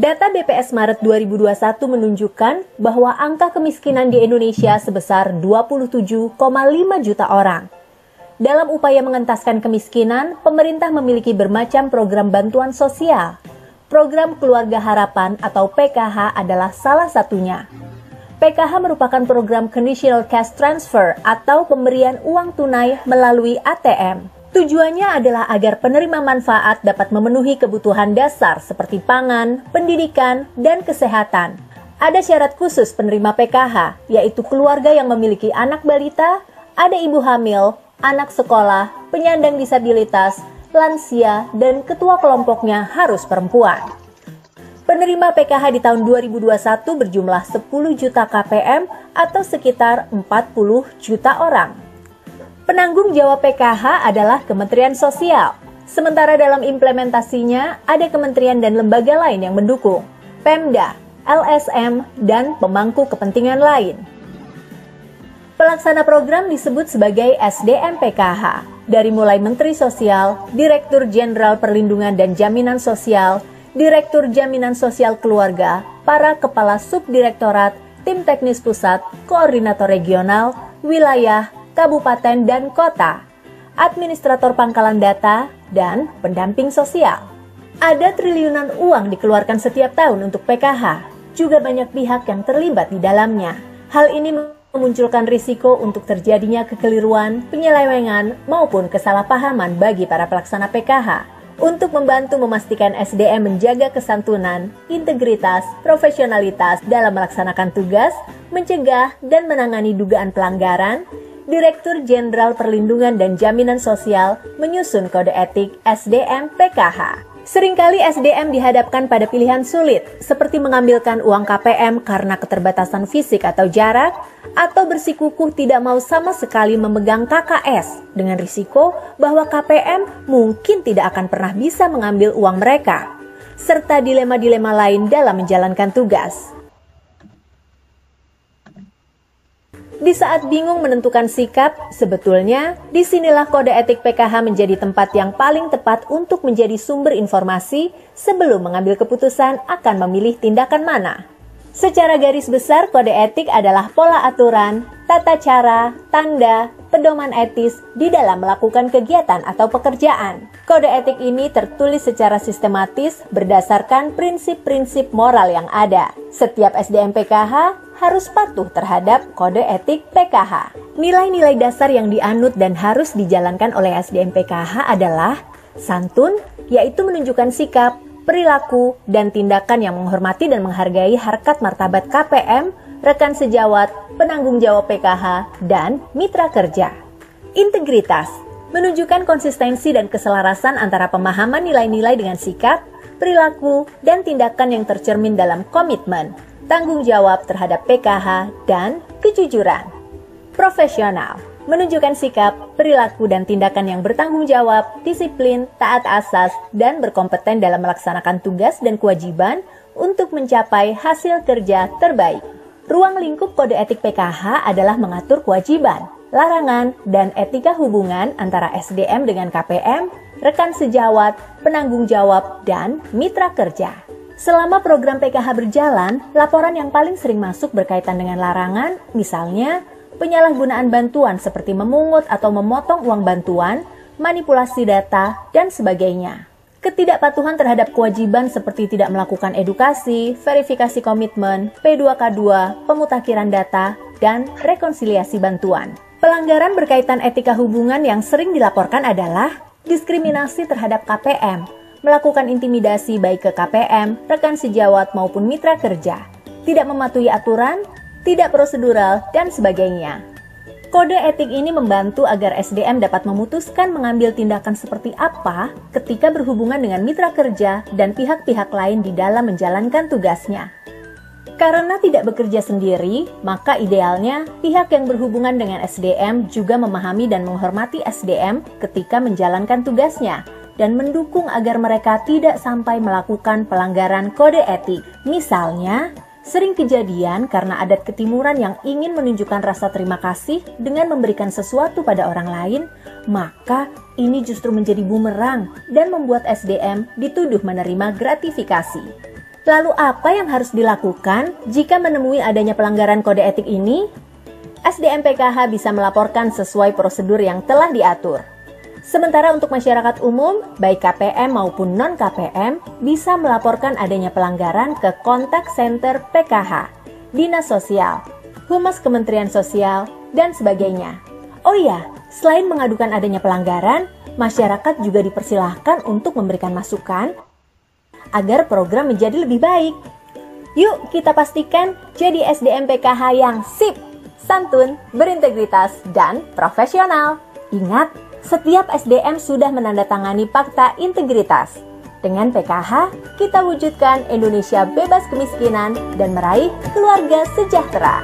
Data BPS Maret 2021 menunjukkan bahwa angka kemiskinan di Indonesia sebesar 27,5 juta orang. Dalam upaya mengentaskan kemiskinan, pemerintah memiliki bermacam program bantuan sosial. Program Keluarga Harapan atau PKH adalah salah satunya. PKH merupakan program Conditional Cash Transfer atau pemberian uang tunai melalui ATM. Tujuannya adalah agar penerima manfaat dapat memenuhi kebutuhan dasar seperti pangan, pendidikan, dan kesehatan. Ada syarat khusus penerima PKH, yaitu keluarga yang memiliki anak balita, ada ibu hamil, anak sekolah, penyandang disabilitas, lansia, dan ketua kelompoknya harus perempuan. Penerima PKH di tahun 2021 berjumlah 10 juta KPM atau sekitar 40 juta orang. Penanggung jawab PKH adalah Kementerian Sosial. Sementara dalam implementasinya ada kementerian dan lembaga lain yang mendukung, Pemda, LSM, dan pemangku kepentingan lain. Pelaksana program disebut sebagai SDM PKH, dari mulai Menteri Sosial, Direktur Jenderal Perlindungan dan Jaminan Sosial, Direktur Jaminan Sosial Keluarga, para kepala subdirektorat, tim teknis pusat, koordinator regional, wilayah, kabupaten dan kota, administrator pangkalan data, dan pendamping sosial. Ada triliunan uang dikeluarkan setiap tahun untuk PKH, juga banyak pihak yang terlibat di dalamnya. Hal ini memunculkan risiko untuk terjadinya kekeliruan, penyelewengan, maupun kesalahpahaman bagi para pelaksana PKH. Untuk membantu memastikan SDM menjaga kesantunan, integritas, profesionalitas dalam melaksanakan tugas, mencegah dan menangani dugaan pelanggaran, Direktur Jenderal Perlindungan dan Jaminan Sosial menyusun kode etik SDM PKH. Seringkali SDM dihadapkan pada pilihan sulit, seperti mengambilkan uang KPM karena keterbatasan fisik atau jarak, atau bersikukuh tidak mau sama sekali memegang KKS, dengan risiko bahwa KPM mungkin tidak akan pernah bisa mengambil uang mereka, serta dilema-dilema lain dalam menjalankan tugas. Di saat bingung menentukan sikap, sebetulnya disinilah kode etik PKH menjadi tempat yang paling tepat untuk menjadi sumber informasi sebelum mengambil keputusan akan memilih tindakan mana. Secara garis besar, kode etik adalah pola aturan, tata cara, tanda, pedoman etis di dalam melakukan kegiatan atau pekerjaan. Kode etik ini tertulis secara sistematis berdasarkan prinsip-prinsip moral yang ada. Setiap SDM PKH harus patuh terhadap kode etik PKH. Nilai-nilai dasar yang dianut dan harus dijalankan oleh SDM PKH adalah santun, yaitu menunjukkan sikap, perilaku, dan tindakan yang menghormati dan menghargai harkat martabat KPM, rekan sejawat, penanggung jawab PKH, dan mitra kerja. Integritas, menunjukkan konsistensi dan keselarasan antara pemahaman nilai-nilai dengan sikap, perilaku, dan tindakan yang tercermin dalam komitmen, tanggung jawab terhadap PKH, dan kejujuran. Profesional, menunjukkan sikap, perilaku, dan tindakan yang bertanggung jawab, disiplin, taat asas, dan berkompeten dalam melaksanakan tugas dan kewajiban untuk mencapai hasil kerja terbaik. Ruang lingkup kode etik PKH adalah mengatur kewajiban, larangan, dan etika hubungan antara SDM dengan KPM, rekan sejawat, penanggung jawab, dan mitra kerja. Selama program PKH berjalan, laporan yang paling sering masuk berkaitan dengan larangan, misalnya penyalahgunaan bantuan seperti memungut atau memotong uang bantuan, manipulasi data, dan sebagainya. Ketidakpatuhan terhadap kewajiban seperti tidak melakukan edukasi, verifikasi komitmen, P2K2, pemutakhiran data, dan rekonsiliasi bantuan. Pelanggaran berkaitan etika hubungan yang sering dilaporkan adalah diskriminasi terhadap KPM, melakukan intimidasi baik ke KPM, rekan sejawat maupun mitra kerja, tidak mematuhi aturan, tidak prosedural, dan sebagainya. Kode etik ini membantu agar SDM dapat memutuskan mengambil tindakan seperti apa ketika berhubungan dengan mitra kerja dan pihak-pihak lain di dalam menjalankan tugasnya. Karena tidak bekerja sendiri, maka idealnya pihak yang berhubungan dengan SDM juga memahami dan menghormati SDM ketika menjalankan tugasnya, dan mendukung agar mereka tidak sampai melakukan pelanggaran kode etik. Misalnya, sering kejadian karena adat ketimuran yang ingin menunjukkan rasa terima kasih dengan memberikan sesuatu pada orang lain, maka ini justru menjadi bumerang dan membuat SDM dituduh menerima gratifikasi. Lalu apa yang harus dilakukan jika menemui adanya pelanggaran kode etik ini? SDM PKH bisa melaporkan sesuai prosedur yang telah diatur. Sementara untuk masyarakat umum, baik KPM maupun non-KPM, bisa melaporkan adanya pelanggaran ke kontak center PKH, Dinas Sosial, Humas Kementerian Sosial, dan sebagainya. Oh iya, selain mengadukan adanya pelanggaran, masyarakat juga dipersilahkan untuk memberikan masukan agar program menjadi lebih baik. Yuk kita pastikan jadi SDM PKH yang sip, santun, berintegritas, dan profesional. Ingat, setiap SDM sudah menandatangani Fakta Integritas. Dengan PKH, kita wujudkan Indonesia bebas kemiskinan dan meraih keluarga sejahtera.